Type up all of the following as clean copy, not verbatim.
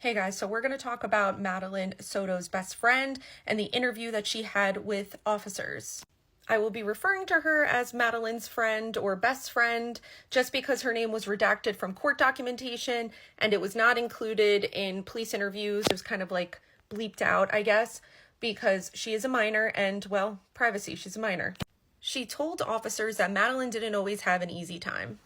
Hey guys, so we're going to talk about Madeline Soto's best friend and the interview that she had with officers. I will be referring to her as Madeline's friend or best friend just because her name was redacted from court documentation and it was not included in police interviews. It was kind of like bleeped out, I guess, because she is a minor and, well, privacy, she's a minor. She told officers that Madeline didn't always have an easy time.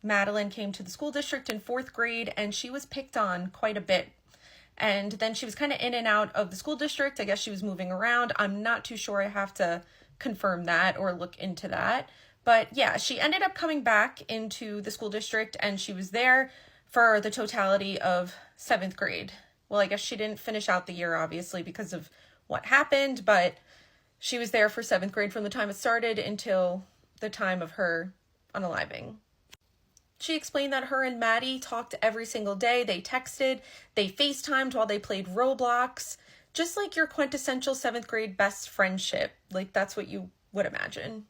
Madeline came to the school district in 4th grade and she was picked on quite a bit. And then she was kind of in and out of the school district. I guess she was moving around. I'm not too sure. I have to confirm that or look into that. But yeah, she ended up coming back into the school district and she was there for the totality of 7th grade. Well, I guess she didn't finish out the year, obviously, because of what happened, but she was there for 7th grade from the time it started until the time of her unaliving. She explained that her and Maddie talked every single day. They texted, they FaceTimed while they played Roblox, just like your quintessential 7th grade best friendship. Like, that's what you would imagine.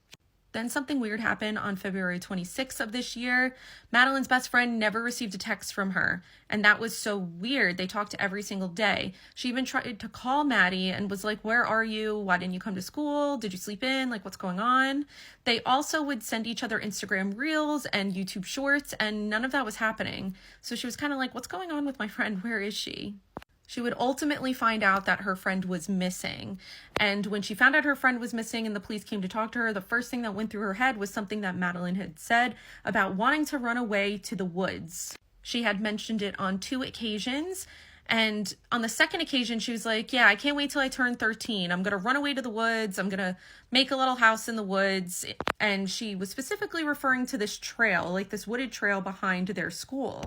Then something weird happened on February 26th of this year. Madeline's best friend never received a text from her, and that was so weird. They talked every single day. She even tried to call Maddie and was like, "Where are you? Why didn't you come to school? Did you sleep in? Like, what's going on?" They also would send each other Instagram reels and YouTube shorts, and none of that was happening. So she was kind of like, "What's going on with my friend? Where is she?" She would ultimately find out that her friend was missing. And when she found out her friend was missing and the police came to talk to her, the first thing that went through her head was something that Madeline had said about wanting to run away to the woods. She had mentioned it on 2 occasions. And on the second occasion, she was like, "Yeah, I can't wait till I turn 13. I'm going to run away to the woods. I'm going to make a little house in the woods." And she was specifically referring to this trail, like this wooded trail behind their school.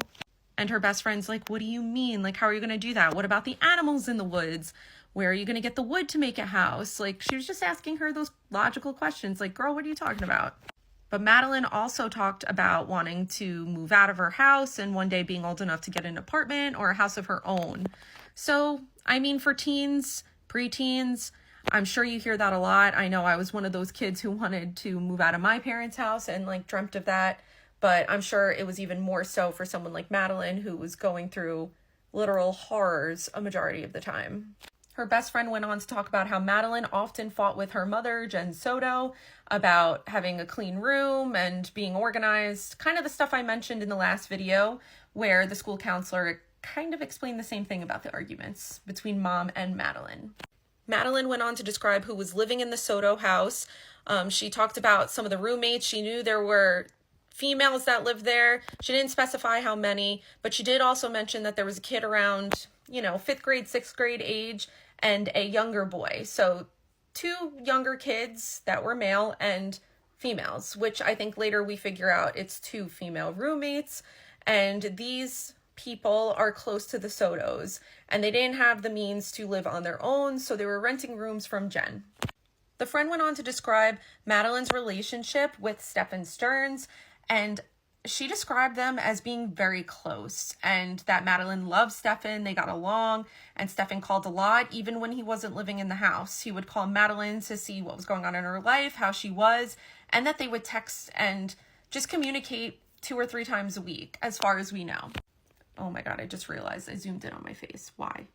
And her best friend's like, "What do you mean? Like, how are you going to do that? What about the animals in the woods? Where are you going to get the wood to make a house?" Like, she was just asking her those logical questions. Like, girl, what are you talking about? But Madeline also talked about wanting to move out of her house and one day being old enough to get an apartment or a house of her own. So, I mean, for teens, preteens, I'm sure you hear that a lot. I know I was one of those kids who wanted to move out of my parents' house and like dreamt of that. But I'm sure it was even more so for someone like Madeline, who was going through literal horrors a majority of the time. Her best friend went on to talk about how Madeline often fought with her mother, Jen Soto, about having a clean room and being organized. Kind of the stuff I mentioned in the last video, where the school counselor kind of explained the same thing about the arguments between mom and Madeline. Madeline went on to describe who was living in the Soto house. She talked about some of the roommates. She knew there were females that lived there. She didn't specify how many, but she did also mention that there was a kid around, 5th grade, 6th grade age, and a younger boy. So 2 younger kids that were male and females, which I think later we figure out it's 2 female roommates. And these people are close to the Sotos, and they didn't have the means to live on their own, so they were renting rooms from Jen. The friend went on to describe Madeline's relationship with Stephen Stearns, and she described them as being very close and that Madeline loved Stephen. They got along, and Stephen called a lot, even when he wasn't living in the house. He would call Madeline to see what was going on in her life, how she was, and that they would text and just communicate 2 or 3 times a week, as far as we know. Oh my God, I just realized I zoomed in on my face. Why?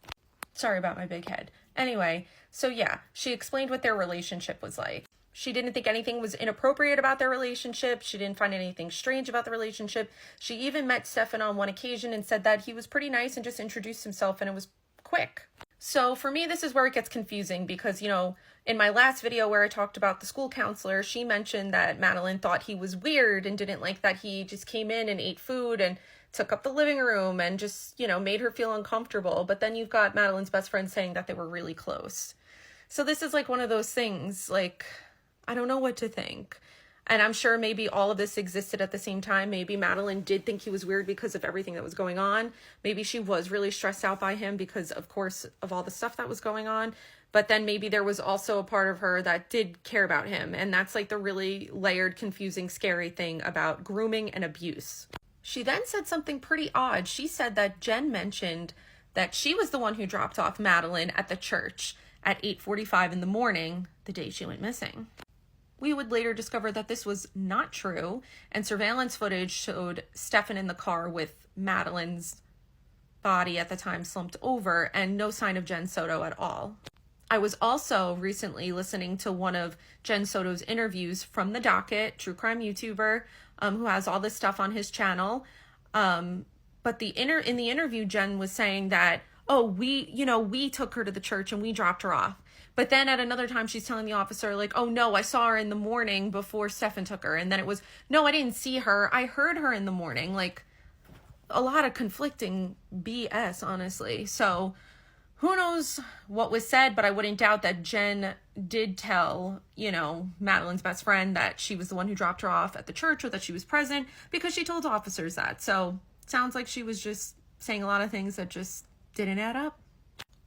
Sorry about my big head. Anyway, so yeah, she explained what their relationship was like. She didn't think anything was inappropriate about their relationship. She didn't find anything strange about the relationship. She even met Stefan on one occasion and said that he was pretty nice and just introduced himself, and it was quick. So for me, this is where it gets confusing because, in my last video where I talked about the school counselor, she mentioned that Madeline thought he was weird and didn't like that he just came in and ate food and took up the living room and just, made her feel uncomfortable. But then you've got Madeline's best friend saying that they were really close. So this is like one of those things, like, I don't know what to think. And I'm sure maybe all of this existed at the same time. Maybe Madeline did think he was weird because of everything that was going on. Maybe she was really stressed out by him because, of course, of all the stuff that was going on. But then maybe there was also a part of her that did care about him. And that's like the really layered, confusing, scary thing about grooming and abuse. She then said something pretty odd. She said that Jen mentioned that she was the one who dropped off Madeline at the church at 8:45 in the morning, the day she went missing. We would later discover that this was not true, and surveillance footage showed Stefan in the car with Madeline's body at the time slumped over, and no sign of Jen Soto at all. I was also recently listening to one of Jen Soto's interviews from The Docket, true crime YouTuber, who has all this stuff on his channel. But in the interview, Jen was saying that, oh, we took her to the church and we dropped her off. But then at another time, she's telling the officer, like, oh, no, I saw her in the morning before Stefan took her. And then it was, no, I didn't see her. I heard her in the morning. Like, a lot of conflicting BS, honestly. So who knows what was said, but I wouldn't doubt that Jen did tell, Madeline's best friend that she was the one who dropped her off at the church, or that she was present, because she told officers that. So sounds like she was just saying a lot of things that just didn't add up.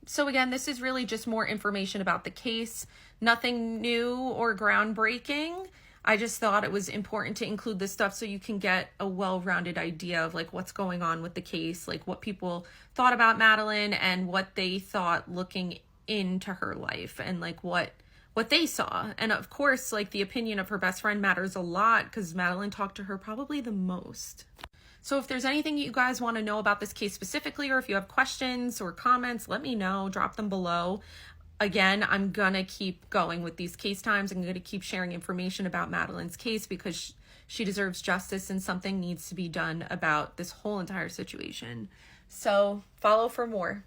So again, this is really just more information about the case. Nothing new or groundbreaking. I just thought it was important to include this stuff so you can get a well-rounded idea of like what's going on with the case, like what people thought about Madeline and what they thought looking into her life, and like what they saw. And of course, like the opinion of her best friend matters a lot because Madeline talked to her probably the most. So if there's anything you guys want to know about this case specifically, or if you have questions or comments, let me know, drop them below. Again, I'm going to keep going with these case times. I'm going to keep sharing information about Madeline's case because she deserves justice and something needs to be done about this whole entire situation. So follow for more.